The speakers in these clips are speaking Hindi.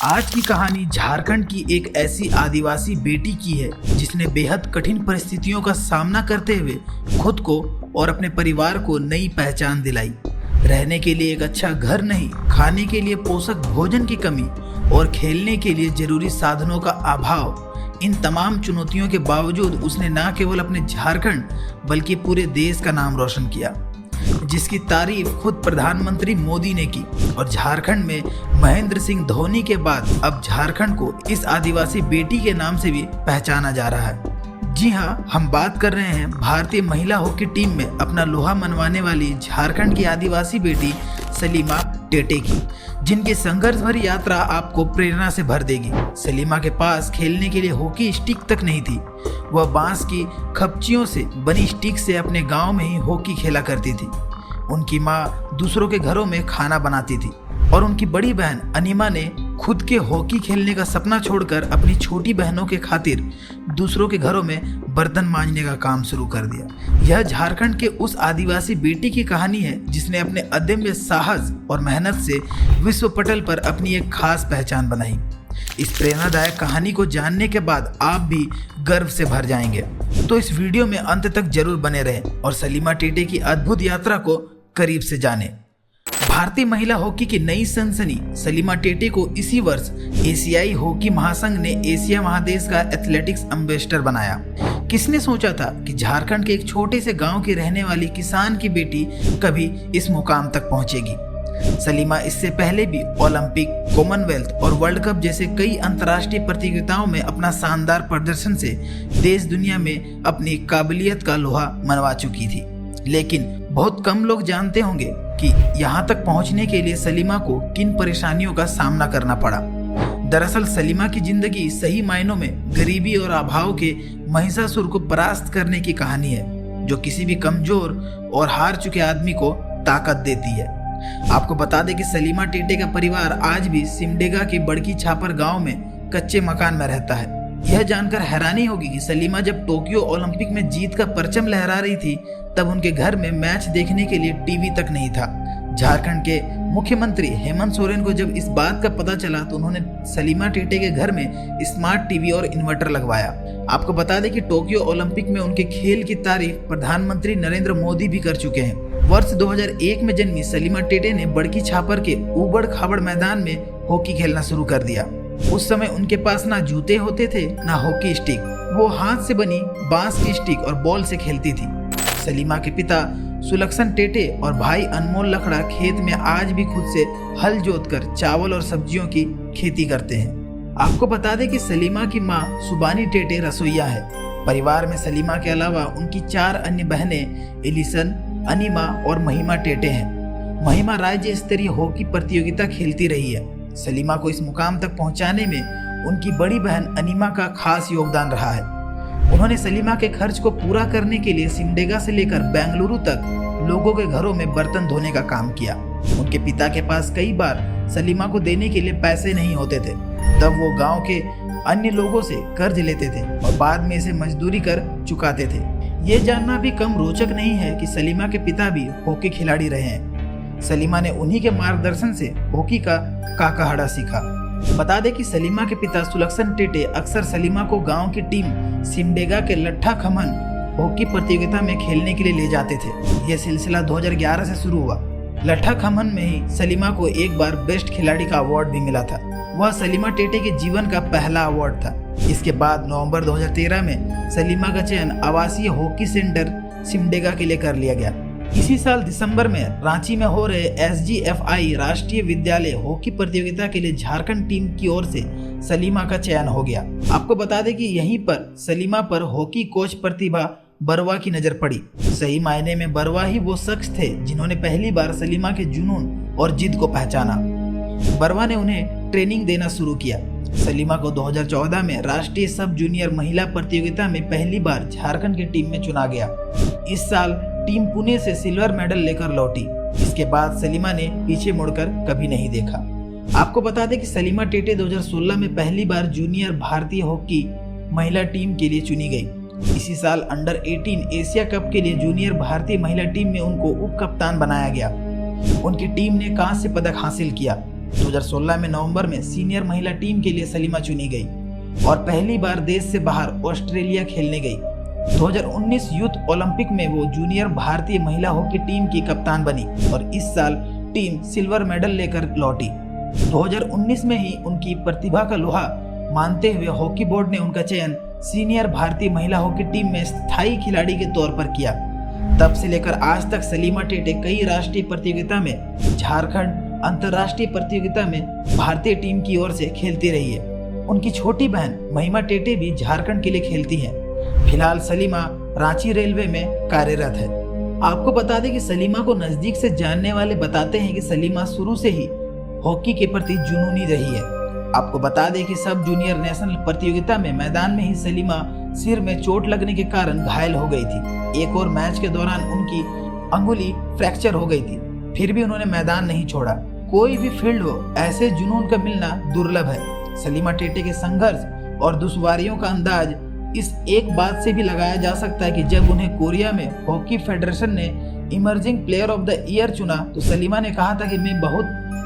आज की कहानी झारखंड की एक ऐसी आदिवासी बेटी की है जिसने बेहद कठिन परिस्थितियों का सामना करते हुए खुद को और अपने परिवार को नई पहचान दिलाई। रहने के लिए एक अच्छा घर नहीं, खाने के लिए पोषक भोजन की कमी और खेलने के लिए जरूरी साधनों का अभाव, इन तमाम चुनौतियों के बावजूद उसने न केवल अपने झारखंड बल्कि पूरे देश का नाम रोशन किया, जिसकी तारीफ खुद प्रधानमंत्री मोदी ने की। और झारखंड में महेंद्र सिंह धोनी के बाद अब झारखंड को इस आदिवासी बेटी के नाम से भी पहचाना जा रहा है। जी हाँ, हम बात कर रहे हैं भारतीय महिला हॉकी टीम में अपना लोहा मनवाने वाली झारखंड की आदिवासी बेटी सलीमा टेटे की, जिनकी संघर्ष भरी यात्रा आपको प्रेरणा से भर देगी। सलीमा के पास खेलने के लिए हॉकी स्टिक तक नहीं थी। वह बांस की खपचियों से बनी स्टिक से अपने गांव में ही हॉकी खेला करती थी। उनकी माँ दूसरों के घरों में खाना बनाती थी और उनकी बड़ी बहन अनिमा ने खुद के हॉकी खेलने का सपना छोड़कर अपनी छोटी बहनों के खातिर दूसरों के घरों में बर्तन मांजने का काम शुरू कर दिया। यह झारखंड के उस आदिवासी बेटी की कहानी है जिसने अपने अदम्य साहस और मेहनत से विश्व पटल पर अपनी एक खास पहचान बनाई। इस प्रेरणादायक कहानी को जानने के बाद आप भी गर्व से भर जाएंगे, तो इस वीडियो में अंत तक जरूर बने रहें और सलीमा टेटे की अद्भुत यात्रा को करीब से जानें। भारतीय महिला हॉकी की नई सनसनी सलीमा टेटे को इसी वर्ष एशियाई हॉकी महासंघ ने एशिया महादेश का एथलेटिक्स एम्बेसडर बनाया। किसने सोचा था कि झारखंड के एक छोटे से गांव की रहने वाली किसान की बेटी कभी इस मुकाम तक पहुंचेगी। सलीमा इससे पहले भी ओलंपिक, कॉमनवेल्थ और वर्ल्ड कप जैसे कई अंतर्राष्ट्रीय प्रतियोगिताओं में अपना शानदार प्रदर्शन से देश दुनिया में अपनी काबिलियत का लोहा मनवा चुकी थी। लेकिन बहुत कम लोग जानते होंगे कि यहाँ तक पहुँचने के लिए सलीमा को किन परेशानियों का सामना करना पड़ा। दरअसल सलीमा की जिंदगी सही मायनों में गरीबी और अभाव के महिषासुर को परास्त करने की कहानी है, जो किसी भी कमजोर और हार चुके आदमी को ताकत देती है। आपको बता दें कि सलीमा टेटे का परिवार आज भी सिमडेगा के बड़की छापर गांव में कच्चे मकान में रहता है। यह जानकर हैरानी होगी कि सलीमा जब टोक्यो ओलंपिक में जीत का परचम लहरा रही थी तब उनके घर में मैच देखने के लिए टीवी तक नहीं था। झारखंड के मुख्यमंत्री हेमंत सोरेन को जब इस बात का पता चला तो उन्होंने सलीमा टेटे के घर में स्मार्ट टीवी और इन्वर्टर लगवाया। आपको बता दें कि टोक्यो ओलंपिक में उनके खेल की तारीफ प्रधानमंत्री नरेंद्र मोदी भी कर चुके हैं। वर्ष 2001 में जन्मी सलीमा टेटे ने बड़की छापर के उबड़ खाबड़ मैदान में हॉकी खेलना शुरू कर दिया। उस समय उनके पास ना जूते होते थे ना हॉकी स्टिक। वो हाथ से बनी बांस की स्टिक और बॉल से खेलती थी। सलीमा के पिता सुलक्षण टेटे और भाई अनमोल लखड़ा खेत में आज भी खुद से हल जोतकर चावल और सब्जियों की खेती करते हैं। आपको बता दें कि सलीमा की मां सुबानी टेटे रसोइया है। परिवार में सलीमा के अलावा उनकी 4 अन्य बहनें एलिसन, अनिमा और महिमा टेटे हैं। महिमा राज्य स्तरीय हॉकी प्रतियोगिता खेलती रही है। सलीमा को इस मुकाम तक पहुंचाने में उनकी बड़ी बहन अनिमा का खास योगदान रहा है। उन्होंने सलीमा के खर्च को पूरा करने के लिए सिमडेगा से लेकर बेंगलुरु तक लोगों के घरों में बर्तन धोने का काम किया। उनके पिता के पास कई बार सलीमा को देने के लिए पैसे नहीं होते थे, तब वो गांव के अन्य लोगों से कर्ज लेते थे और बाद में इसे मजदूरी कर चुकाते थे। ये जानना भी कम रोचक नहीं है कि सलीमा के पिता भी हॉकी खिलाड़ी रहे हैं। सलीमा ने उन्हीं के मार्गदर्शन से हॉकी का काकाहाड़ा सीखा। बता दें कि सलीमा के पिता सुलक्षण टेटे अक्सर सलीमा को गांव की टीम सिमडेगा के लट्ठा खमन हॉकी प्रतियोगिता में खेलने के लिए ले जाते थे। यह सिलसिला 2011 से शुरू हुआ। लट्ठा खमन में ही सलीमा को एक बार बेस्ट खिलाड़ी का अवार्ड भी मिला था। वह सलीमा टेटे के जीवन का पहला अवार्ड था। इसके बाद नवंबर 2013 में सलीमा का चयन आवासीय हॉकी सेंटर सिमडेगा के लिए कर लिया गया। इसी साल दिसंबर में रांची में हो रहे SGFI राष्ट्रीय विद्यालय हॉकी प्रतियोगिता के लिए झारखंड टीम की ओर से सलीमा का चयन हो गया। आपको बता दें कि यहीं पर सलीमा पर हॉकी कोच प्रतिभा बरवा की नजर पड़ी। सही मायने में बरवा ही वो शख्स थे जिन्होंने पहली बार सलीमा के जुनून और जिद को पहचाना। बरवा ने उन्हें ट्रेनिंग देना शुरू किया। सलीमा को 2014 में राष्ट्रीय सब जूनियर महिला प्रतियोगिता में पहली बार झारखंड की टीम में चुना गया। इस साल टीम पुणे से सिल्वर मेडल लेकर लौटी। इसके बाद सलीमा ने पीछे मुड़कर कभी नहीं देखा। आपको बता दें कि सलीमा टेटे 2016 में पहली बार जूनियर भारतीय हॉकी महिला टीम के लिए चुनी गई। इसी साल अंडर 18 एशिया कप के लिए जूनियर भारतीय महिला टीम में उनको उप कप्तान बनाया गया। उनकी टीम ने कांस्य पदक हासिल किया। 2016 में नवंबर में सीनियर महिला टीम के लिए सलीमा चुनी गई और पहली बार देश से बाहर ऑस्ट्रेलिया खेलने गई। 2019 यूथ ओलंपिक में वो जूनियर भारतीय महिला हॉकी टीम की कप्तान बनी और इस साल टीम सिल्वर मेडल लेकर लौटी। 2019 में ही उनकी प्रतिभा का लोहा मानते हुए हॉकी बोर्ड ने उनका चयन सीनियर भारतीय महिला हॉकी टीम में स्थायी खिलाड़ी के तौर पर किया। तब से लेकर आज तक सलीमा टेटे कई राष्ट्रीय प्रतियोगिता में, झारखंड अंतर्राष्ट्रीय प्रतियोगिता में भारतीय टीम की ओर से खेलती रही है। उनकी छोटी बहन महिमा टेटे भी झारखंड के लिए खेलती हैं। फिलहाल सलीमा रांची रेलवे में कार्यरत है। आपको बता दें कि सलीमा को नजदीक से जानने वाले बताते हैं कि सलीमा शुरू से ही हॉकी के प्रति जुनूनी रही है। आपको बता दें कि सब जूनियर नेशनल प्रतियोगिता में मैदान में ही सलीमा सिर में चोट लगने के कारण घायल हो गई थी। एक और मैच के दौरान उनकी अंगुली फ्रैक्चर हो गई थी, फिर भी उन्होंने मैदान नहीं छोड़ा। कोई भी फील्ड हो, ऐसे जुनून का मिलना दुर्लभ है। सलीमा टेटे के संघर्ष और दुश्वारियों का अंदाज इस एक बात से भी लगाया जा सकता है कि जब उन्हें कोरिया में हॉकी फेडरेशन ने emerging player of the year चुना तो सलीमा ने कहा था कि मैं बहुत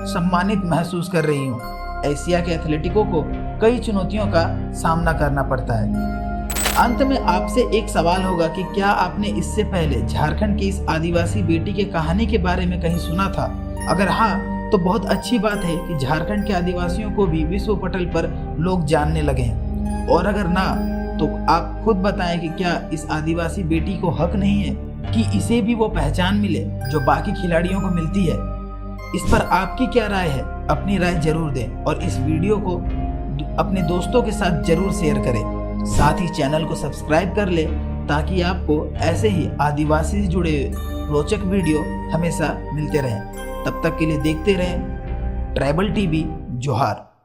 सम्मानित महसूस कर रही हूँ। एशिया के एथलेटिकों को कई चुनौतियों का सामना करना पड़ता है। अंत में आपसे एक सवाल होगा कि क्या आपने इससे पहले झारखंड की इस आदिवासी बेटी के कहानी के बारे में कहीं सुना था? अगर हाँ, तो बहुत अच्छी बात है कि झारखंड के आदिवासियों को भी विश्व पटल पर लोग जानने लगे हैं। और अगर ना, तो आप खुद बताएं कि क्या इस आदिवासी बेटी को हक नहीं है कि इसे भी वो पहचान मिले जो बाकी खिलाड़ियों को मिलती है? इस पर आपकी क्या राय है? अपनी राय जरूर दें और इस वीडियो को अपने दोस्तों के साथ जरूर शेयर करें। साथ ही चैनल को सब्सक्राइब कर ले ताकि आपको ऐसे ही आदिवासी से जुड़े रोचक वीडियो हमेशा मिलते रहें। तब तक के लिए देखते रहें ट्राइबल टीवी। जोहार।